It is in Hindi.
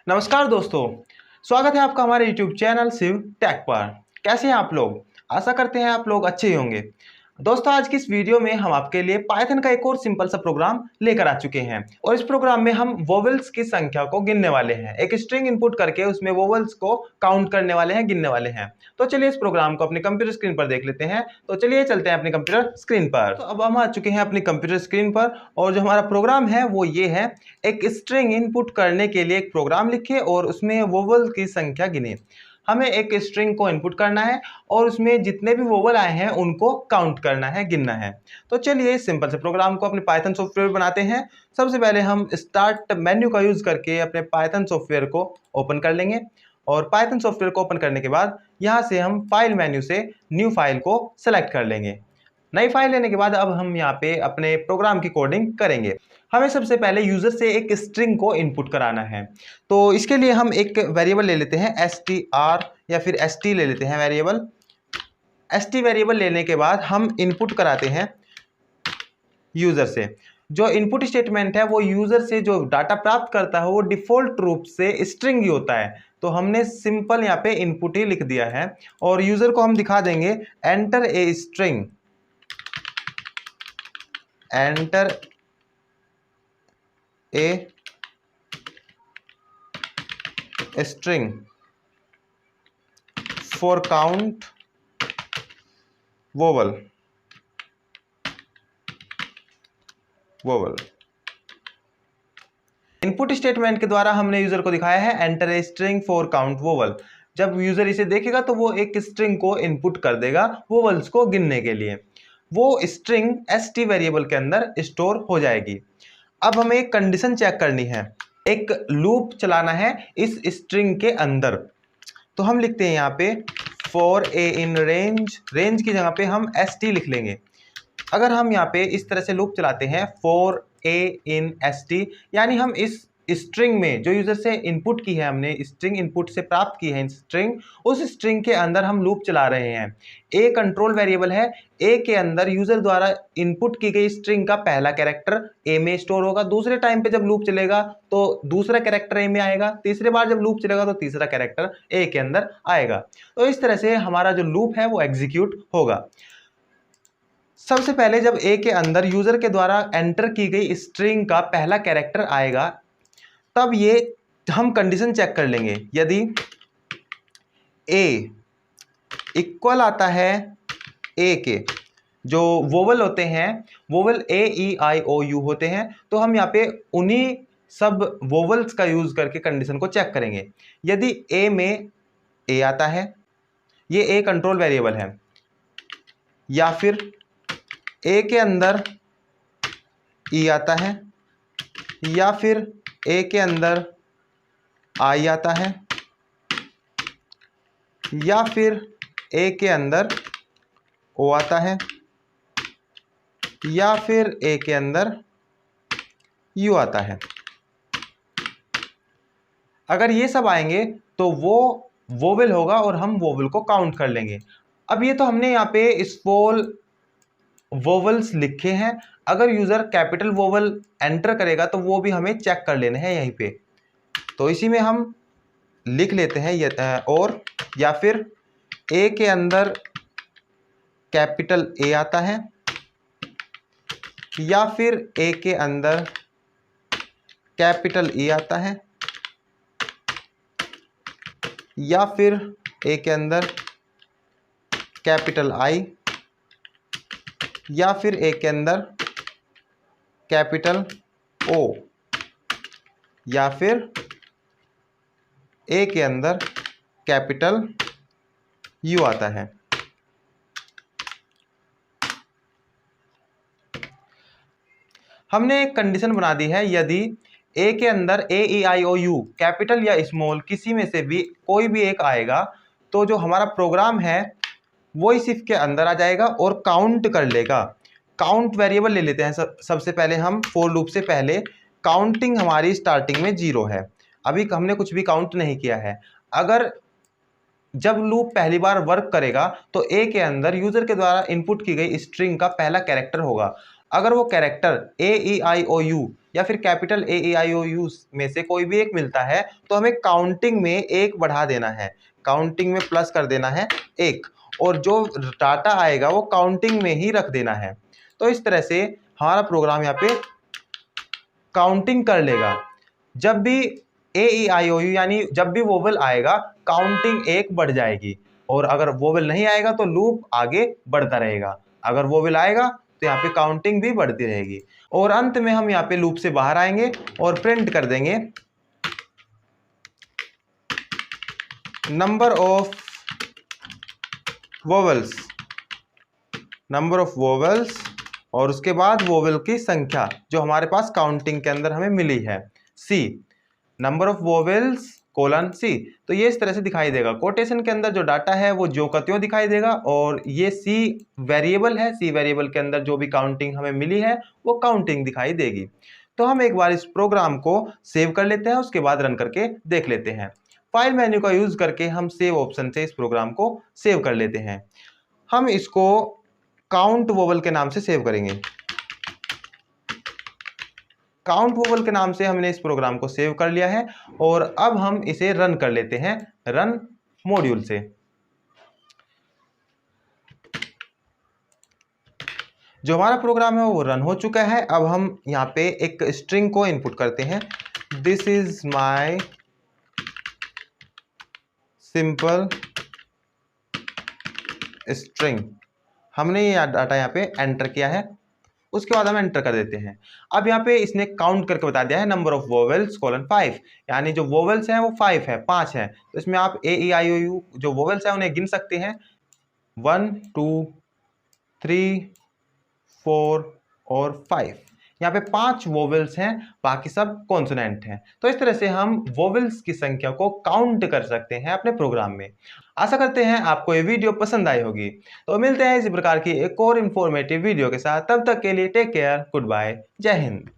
नमस्कार दोस्तों, स्वागत है आपका हमारे YouTube चैनल शिव टेक पर। कैसे हैं आप लोग? आशा करते हैं आप लोग अच्छे ही होंगे। दोस्तों, आज की इस वीडियो में हम आपके लिए पाइथन का एक और सिंपल सा प्रोग्राम लेकर आ चुके हैं और इस प्रोग्राम में हम वोवेल्स की संख्या को गिनने वाले हैं। एक स्ट्रिंग इनपुट करके उसमें वोवेल्स को काउंट करने वाले हैं, गिनने वाले हैं। तो चलिए इस प्रोग्राम को अपने कंप्यूटर स्क्रीन पर देख लेते हैं। तो चलिए चलते हैं अपने कंप्यूटर स्क्रीन पर। तो अब हम आ चुके हैं अपनी कंप्यूटर स्क्रीन पर और जो हमारा प्रोग्राम है वो ये है। एक स्ट्रिंग इनपुट करने के लिए एक प्रोग्राम लिखिए और उसमें वोवेल की संख्या गिने। हमें एक स्ट्रिंग को इनपुट करना है और उसमें जितने भी वोवेल आए हैं उनको काउंट करना है, गिनना है। तो चलिए इस सिंपल से प्रोग्राम को अपने पाइथन सॉफ्टवेयर बनाते हैं। सबसे पहले हम स्टार्ट मेन्यू का यूज करके अपने पाइथन सॉफ्टवेयर को ओपन कर लेंगे और पाइथन सॉफ्टवेयर को ओपन करने के बाद यहाँ से हम फाइल मेन्यू से न्यू फाइल को सेलेक्ट कर लेंगे। नई फाइल लेने के बाद अब हम यहाँ पे अपने प्रोग्राम की कोडिंग करेंगे। हमें सबसे पहले यूजर से एक स्ट्रिंग को इनपुट कराना है। तो इसके लिए हम एक वेरिएबल ले लेते हैं str या फिर st ले लेते हैं वेरिएबल। st वेरिएबल लेने के बाद हम इनपुट कराते हैं यूजर से। जो इनपुट स्टेटमेंट है वो यूजर से जो डाटा प्राप्त करता है वो डिफॉल्ट रूप से स्ट्रिंग ही होता है। तो हमने सिंपल यहाँ पे इनपुट ही लिख दिया है और यूजर को हम दिखा देंगे enter a string, enter a string for count vowel. Input statement के द्वारा हमने यूजर को दिखाया है enter a string for count vowel. जब यूजर इसे देखेगा तो वो एक स्ट्रिंग को इनपुट कर देगा वोवेल्स को गिनने के लिए। वो स्ट्रिंग st वेरिएबल के अंदर स्टोर हो जाएगी। अब हमें एक कंडीशन चेक करनी है, एक लूप चलाना है इस स्ट्रिंग के अंदर। तो हम लिखते हैं यहाँ पे for a in range, range की जगह पे हम st लिख लेंगे। अगर हम यहाँ पे इस तरह से लूप चलाते हैं फॉर ए इन st, यानी हम इस स्ट्रिंग में जो यूजर से इनपुट की है, हमने स्ट्रिंग इनपुट से प्राप्त की है स्ट्रिंग, उस स्ट्रिंग के अंदर हम लूप चला रहे हैं। ए कंट्रोल वेरिएबल है, ए के अंदर यूजर द्वारा इनपुट की गई स्ट्रिंग का पहला कैरेक्टर ए में स्टोर होगा। दूसरे टाइम पे जब लूप चलेगा तो दूसरा कैरेक्टर ए में आएगा। तीसरे बार जब लूप चलेगा तो तीसरा कैरेक्टर ए के अंदर आएगा। तो इस तरह से हमारा जो लूप है वो एग्जीक्यूट होगा। सबसे पहले जब ए के अंदर यूजर के द्वारा एंटर की गई स्ट्रिंग का पहला कैरेक्टर आएगा तब ये हम कंडीशन चेक कर लेंगे। यदि ए इक्वल आता है ए के, जो वोवेल होते हैं, vowel A E I O you होते हैं, तो हम यहाँ पे उन्हीं सब वोवेल्स का यूज करके कंडीशन को चेक करेंगे। यदि ए में ए आता है, ये ए कंट्रोल वेरिएबल है, या फिर ए के अंदर ई आता है, या फिर ए के अंदर आई आता है, या फिर ए के अंदर ओ आता है, या फिर ए के अंदर यू आता है। अगर ये सब आएंगे तो वो वोवेल होगा और हम वोवेल को काउंट कर लेंगे। अब ये तो हमने यहाँ पे स्मॉल वोवेल्स लिखे हैं। अगर यूजर कैपिटल वोवेल एंटर करेगा तो वो भी हमें चेक कर लेने हैं यहीं पे। तो इसी में हम लिख लेते हैं और, या फिर ए के अंदर कैपिटल ए आता है, या फिर ए के अंदर कैपिटल ई आता है, या फिर ए के अंदर कैपिटल आई, या फिर ए के अंदर कैपिटल ओ, या फिर ए के अंदर कैपिटल यू आता है। हमने एक कंडीशन बना दी है, यदि ए के अंदर ए ई आई ओ यू कैपिटल या स्मॉल किसी में से भी कोई भी एक आएगा तो जो हमारा प्रोग्राम है वो इस इफ के अंदर आ जाएगा और काउंट कर लेगा। काउंट वेरिएबल ले लेते हैं। सबसे पहले हम फॉर लूप से पहले काउंटिंग हमारी स्टार्टिंग में 0 है, अभी हमने कुछ भी काउंट नहीं किया है। अगर जब लूप पहली बार वर्क करेगा तो ए के अंदर यूजर के द्वारा इनपुट की गई स्ट्रिंग का पहला कैरेक्टर होगा। अगर वो character A E I O you या फिर capital A E I O you में से कोई भी एक मिलता है तो हमें काउंटिंग में एक बढ़ा देना है, काउंटिंग में प्लस कर देना है एक, और जो डाटा आएगा वो काउंटिंग में ही रख देना है। तो इस तरह से हमारा प्रोग्राम यहाँ पे काउंटिंग कर लेगा। जब भी ए ई आई ओ यू यानी जब भी वोवेल आएगा काउंटिंग एक बढ़ जाएगी, और अगर वोवेल नहीं आएगा तो लूप आगे बढ़ता रहेगा। अगर वोवेल आएगा तो यहाँ पे काउंटिंग भी बढ़ती रहेगी। और अंत में हम यहाँ पे लूप से बाहर आएंगे और प्रिंट कर देंगे number of vowels, number of vowels, और उसके बाद वोवेल की संख्या जो हमारे पास काउंटिंग के अंदर हमें मिली है, सी, नंबर ऑफ वोवेल्स कोलन सी। तो ये इस तरह से दिखाई देगा, कोटेशन के अंदर जो डाटा है वो जो का त्यों दिखाई देगा, और ये सी वेरिएबल है, सी वेरिएबल के अंदर जो भी काउंटिंग हमें मिली है वो काउंटिंग दिखाई देगी। तो हम एक बार इस प्रोग्राम को सेव कर लेते हैं, उसके बाद रन करके देख लेते हैं। फाइल मेन्यू का यूज करके हम सेव ऑप्शन से इस प्रोग्राम को सेव कर लेते हैं। हम इसको काउंट वोवेल के नाम से सेव करेंगे। काउंट वोवेल के नाम से हमने इस प्रोग्राम को सेव कर लिया है, और अब हम इसे रन कर लेते हैं रन मॉड्यूल से। जो हमारा प्रोग्राम है वो रन हो चुका है। अब हम यहाँ पे एक स्ट्रिंग को इनपुट करते हैं, this is my simple string. हमने ये डाटा यहाँ पे एंटर किया है, उसके बाद हम एंटर कर देते हैं। अब यहाँ पे इसने काउंट करके बता दिया है नंबर ऑफ वोवेल्स कोलन 5, यानी जो वोवेल्स हैं वो 5 है, 5 है। तो इसमें आप ए ई आई ओ यू जो वोवेल्स हैं उन्हें गिन सकते हैं, 1 2 3 4 और 5। यहाँ पे 5 वोवेल्स हैं, बाकी सब कॉन्सोनेंट हैं। तो इस तरह से हम वोवेल्स की संख्या को काउंट कर सकते हैं अपने प्रोग्राम में। आशा करते हैं आपको ये वीडियो पसंद आई होगी। तो मिलते हैं इसी प्रकार की एक और इन्फॉर्मेटिव वीडियो के साथ, तब तक के लिए टेक केयर, गुड बाय, जय हिंद।